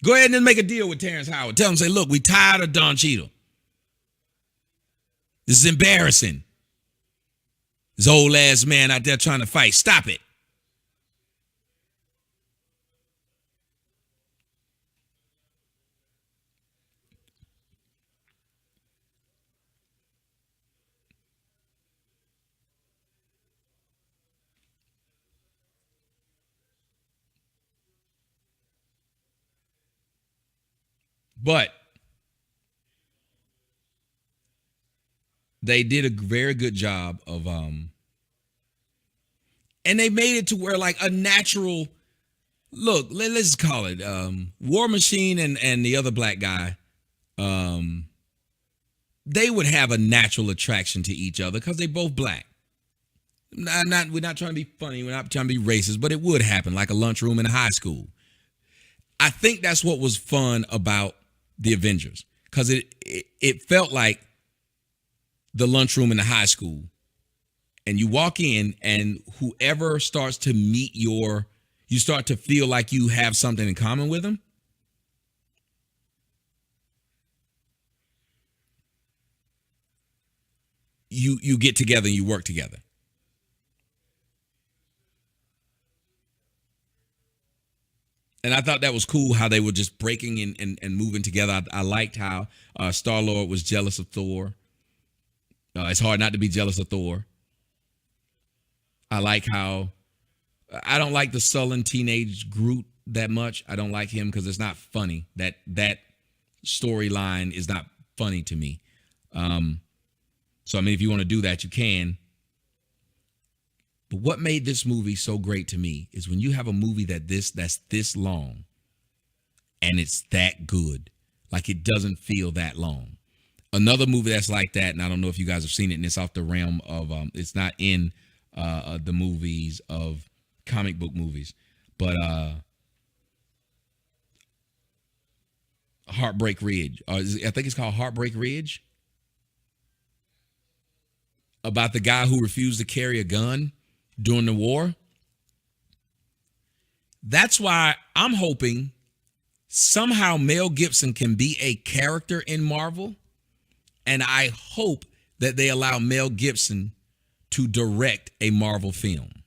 A: Go ahead and make a deal with Terrence Howard. Tell him, say, look, we tired of Don Cheadle. This is embarrassing. This old ass man out there trying to fight. Stop it. But they did a very good job of and they made it to where like a natural look, let's call it War Machine and the other black guy, they would have a natural attraction to each other because they both black. We're not trying to be funny, we're not trying to be racist, but it would happen like a lunchroom in a high school. I think that's what was fun about the Avengers, because it felt like the lunchroom in the high school, and you walk in and whoever starts to meet you start to feel like you have something in common with them. You get together and you work together. And I thought that was cool how they were just breaking and moving together. I liked how Star-Lord was jealous of Thor. It's hard not to be jealous of Thor. I like how I don't like the sullen teenage Groot that much. I don't like him because it's not funny. That storyline is not funny to me. So, I mean, if you want to do that, you can. But what made this movie so great to me is when you have a movie that's this long and it's that good, like it doesn't feel that long. Another movie that's like that, and I don't know if you guys have seen it, and it's off the realm of, it's not in the movies of comic book movies, but Heartbreak Ridge. I think it's called Heartbreak Ridge. About the guy who refused to carry a gun during the war. That's why I'm hoping somehow Mel Gibson can be a character in Marvel. And I hope that they allow Mel Gibson to direct a Marvel film.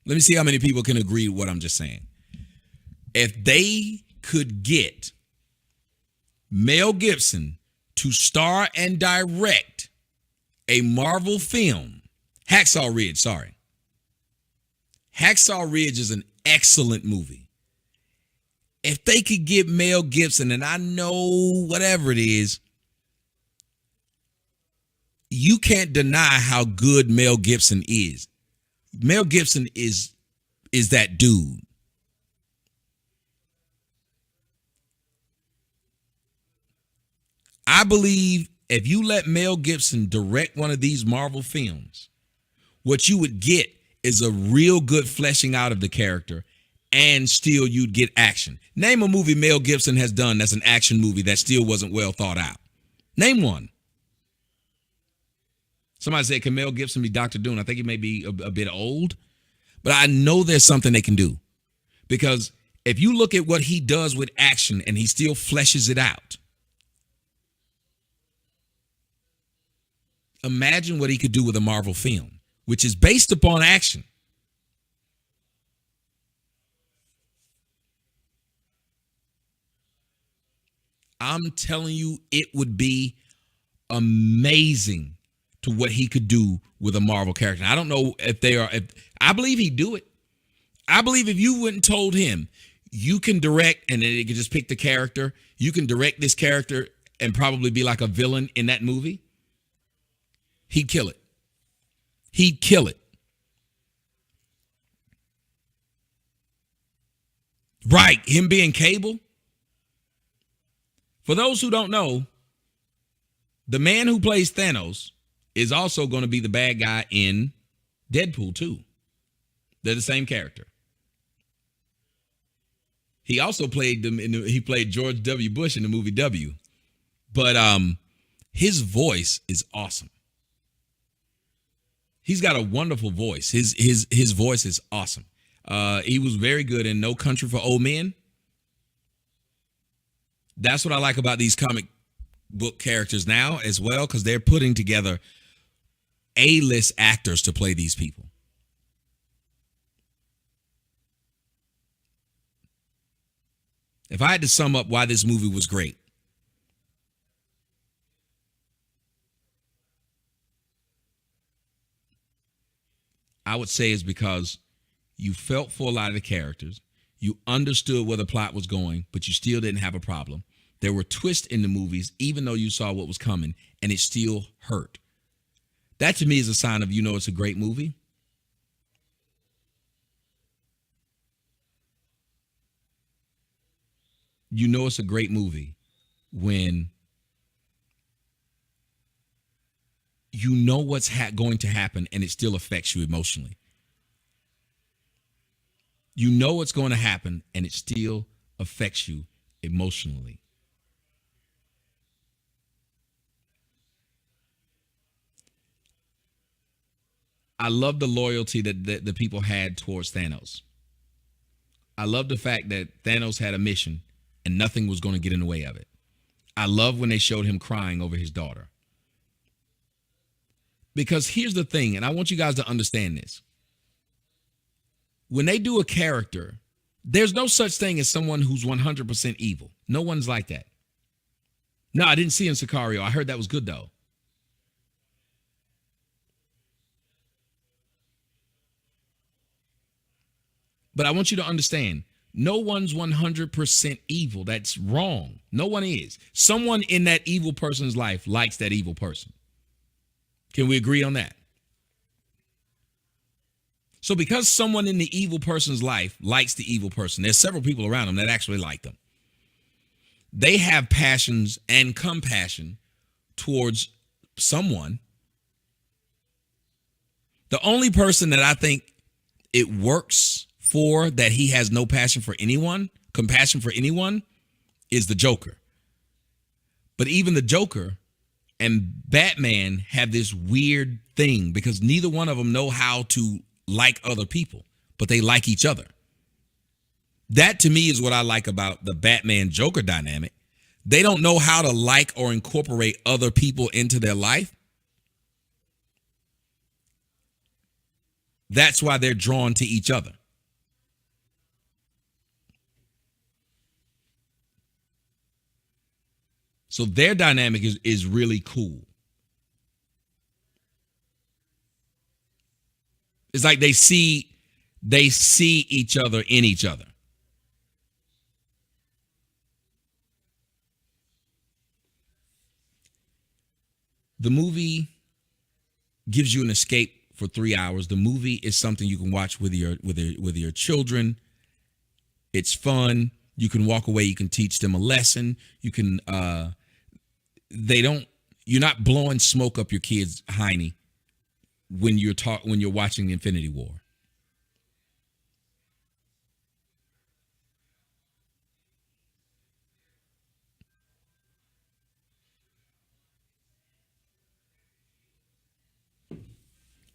A: Let me see how many people can agree with what I'm just saying. If they could get Mel Gibson to star and direct a Marvel film, Hacksaw Ridge, sorry. Hacksaw Ridge is an excellent movie. If they could get Mel Gibson, and I know whatever it is, you can't deny how good Mel Gibson is. Mel Gibson is that dude. I believe if you let Mel Gibson direct one of these Marvel films, what you would get is a real good fleshing out of the character, and still you'd get action. Name a movie Mel Gibson has done that's an action movie that still wasn't well thought out. Name one. Somebody said, can Mel Gibson be Dr. Doom? I think he may be a bit old, but I know there's something they can do. Because if you look at what he does with action and he still fleshes it out, imagine what he could do with a Marvel film, which is based upon action. I'm telling you, it would be amazing to what he could do with a Marvel character. I don't know if they are. I believe he'd do it. I believe if you went and told him, you can direct, and then he could just pick the character. You can direct this character and probably be like a villain in that movie. He'd kill it. He'd kill it. Right. Him being Cable. For those who don't know, the man who plays Thanos is also going to be the bad guy in Deadpool 2. They're the same character. He also played them he played George W. Bush in the movie W. But his voice is awesome. He's got a wonderful voice. His voice is awesome. He was very good in No Country for Old Men. That's what I like about these comic book characters now as well, because they're putting together A-list actors to play these people. If I had to sum up why this movie was great, I would say it's because you felt for a lot of the characters. You understood where the plot was going, but you still didn't have a problem. There were twists in the movies, even though you saw what was coming, and it still hurt. That to me is a sign of, it's a great movie. You know it's a great movie when you know what's going to happen and it still affects you emotionally. You know what's going to happen and it still affects you emotionally. I love the loyalty that the people had towards Thanos. I love the fact that Thanos had a mission and nothing was going to get in the way of it. I love when they showed him crying over his daughter. Because here's the thing, and I want you guys to understand this. When they do a character, there's no such thing as someone who's 100% evil. No one's like that. No, I didn't see in Sicario. I heard that was good, though. But I want you to understand, no one's 100% evil. That's wrong. No one is. Someone in that evil person's life likes that evil person. Can we agree on that? So because someone in the evil person's life likes the evil person, there's several people around them that actually like them. They have passions and compassion towards someone. The only person that I think it works for, that he has no passion for anyone, compassion for anyone, is the Joker. But even the Joker and Batman have this weird thing because neither one of them know how to like other people, but they like each other. That to me is what I like about the Batman Joker dynamic. They don't know how to like or incorporate other people into their life. That's why they're drawn to each other. So their dynamic is really cool. It's like they see each other in each other. The movie gives you an escape for 3 hours. The movie is something you can watch with your children. It's fun. You can walk away. You can teach them a lesson. You can. You're not blowing smoke up your kids' hiney when you're watching Infinity War.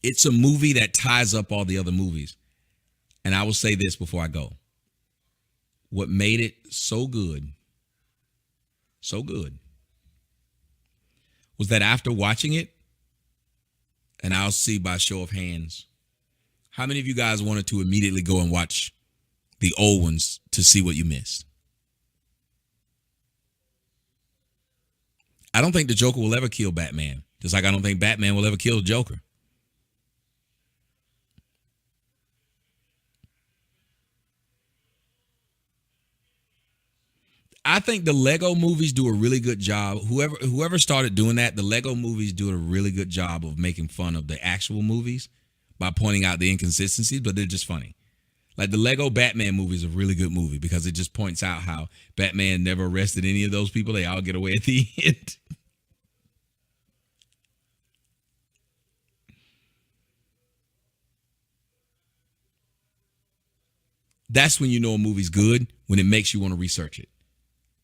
A: It's a movie that ties up all the other movies. And I will say this before I go. What made it so good, was that after watching it, and I'll see by show of hands, how many of you guys wanted to immediately go and watch the old ones to see what you missed? I don't think the Joker will ever kill Batman, just like I don't think Batman will ever kill the Joker. I think the Lego movies do a really good job. Whoever started doing that, the Lego movies do a really good job of making fun of the actual movies by pointing out the inconsistencies, but they're just funny. Like the Lego Batman movie is a really good movie because it just points out how Batman never arrested any of those people. They all get away at the end. That's when you know a movie's good, when it makes you want to research it.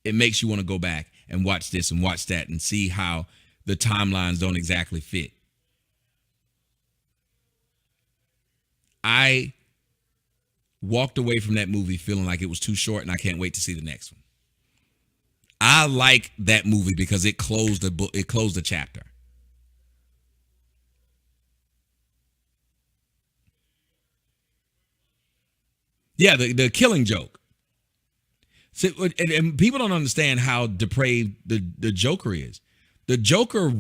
A: It makes you want to go back and watch this and watch that and see how the timelines don't exactly fit. I walked away from that movie feeling like it was too short and I can't wait to see the next one. I like that movie because it closed the book, it closed the chapter. Yeah, the Killing Joke. So, and people don't understand how depraved the Joker is. The Joker,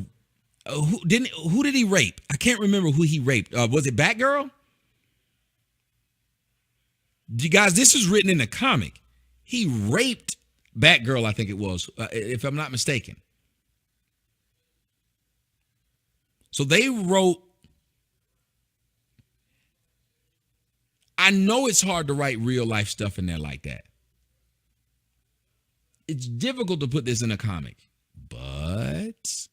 A: who did he rape? I can't remember who he raped. Was it Batgirl? You guys, this is written in the comic. He raped Batgirl, I think it was, if I'm not mistaken. So they wrote. I know it's hard to write real life stuff in there like that. It's difficult to put this in a comic, but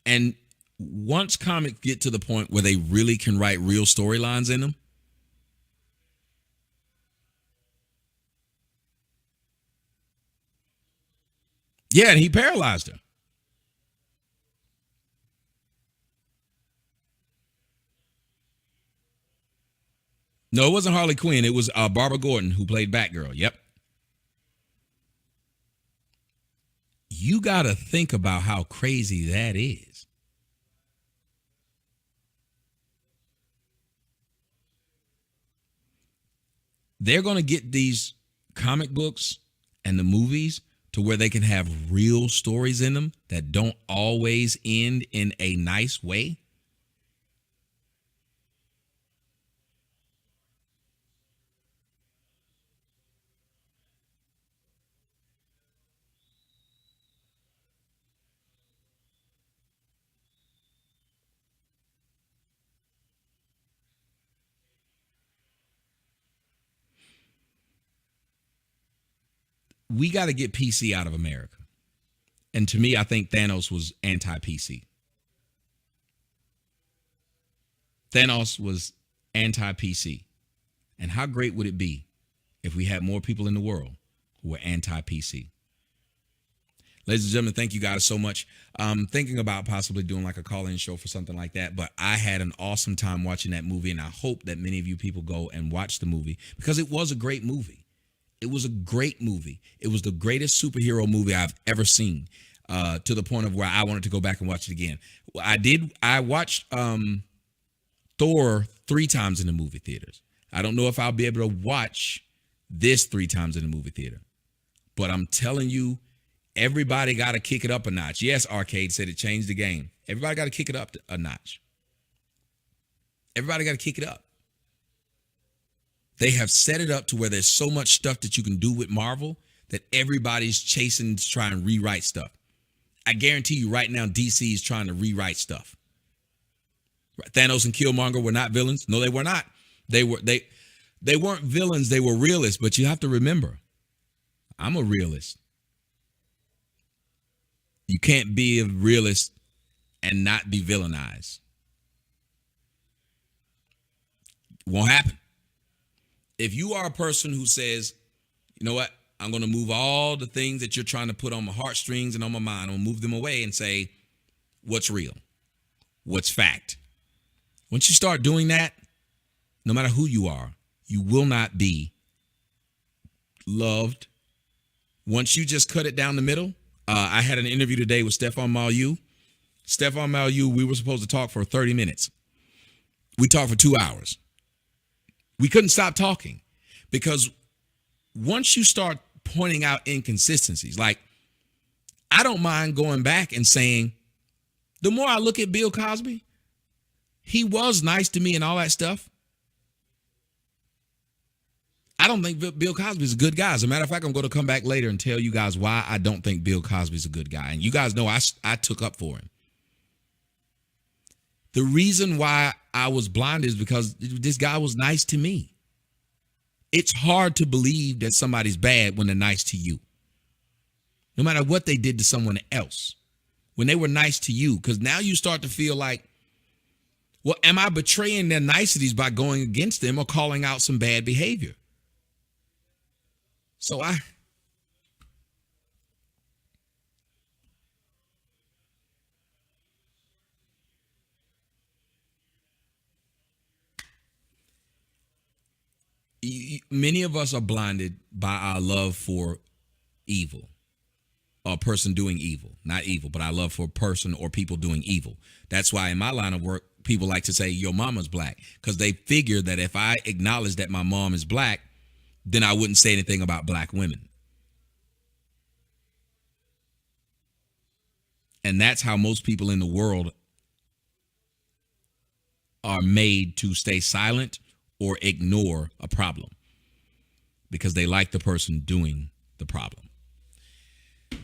A: and once comics get to the point where they really can write real storylines in them, yeah, and he paralyzed her. No, it wasn't Harley Quinn. It was Barbara Gordon who played Batgirl. Yep. You got to think about how crazy that is. They're going to get these comic books and the movies to where they can have real stories in them that don't always end in a nice way. We got to get PC out of America. And to me, I think Thanos was anti-PC. Thanos was anti-PC. And how great would it be if we had more people in the world who were anti-PC? Ladies and gentlemen, thank you guys so much. Thinking about possibly doing like a call-in show for something like that, but I had an awesome time watching that movie, and I hope that many of you people go and watch the movie because it was a great movie. It was a great movie. It was the greatest superhero movie I've ever seen, to the point of where I wanted to go back and watch it again. I watched Thor 3 times in the movie theaters. I don't know if I'll be able to watch this 3 times in the movie theater. But I'm telling you, everybody got to kick it up a notch. Yes, Arcade said it changed the game. Everybody got to kick it up a notch. Everybody got to kick it up. They have set it up to where there's so much stuff that you can do with Marvel that everybody's chasing to try and rewrite stuff. I guarantee you right now, DC is trying to rewrite stuff. Thanos and Killmonger were not villains. No, they were not. They weren't villains. They were realists. But you have to remember, I'm a realist. You can't be a realist and not be villainized. It won't happen. If you are a person who says, you know what, I'm going to move all the things that you're trying to put on my heartstrings and on my mind, I'm going to move them away and say, what's real? What's fact? Once you start doing that, no matter who you are, you will not be loved. Once you just cut it down the middle, I had an interview today with Stephon Mallieu. Stephon Mallieu, we were supposed to talk for 30 minutes. We talked for 2 hours. We couldn't stop talking because once you start pointing out inconsistencies, like I don't mind going back and saying, the more I look at Bill Cosby, he was nice to me and all that stuff. I don't think Bill Cosby is a good guy. As a matter of fact, I'm going to come back later and tell you guys why I don't think Bill Cosby is a good guy. And you guys know I took up for him. The reason why I was blind is because this guy was nice to me. It's hard to believe that somebody's bad when they're nice to you. No matter what they did to someone else. When they were nice to you, because now you start to feel like, well, am I betraying their niceties by going against them or calling out some bad behavior? So many of us are blinded by our love for evil, or a person doing evil. Not evil, but our love for a person or people doing evil. That's why in my line of work, people like to say, your mama's black, because they figure that if I acknowledge that my mom is black, then I wouldn't say anything about black women. And that's how most people in the world are made to stay silent or ignore a problem because they like the person doing the problem.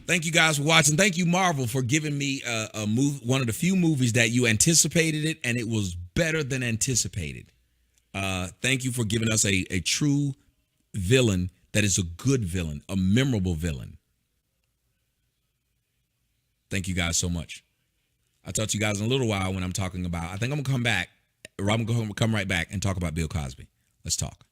A: Thank you guys for watching. Thank you, Marvel, for giving me one of the few movies that you anticipated it, and it was better than anticipated. Thank you for giving us a true villain that is a good villain, a memorable villain. Thank you guys so much. I'll talk to you guys in a little while when I'm talking about, I think I'm going to come back, or I'm going to come right back and talk about Bill Cosby. Let's talk.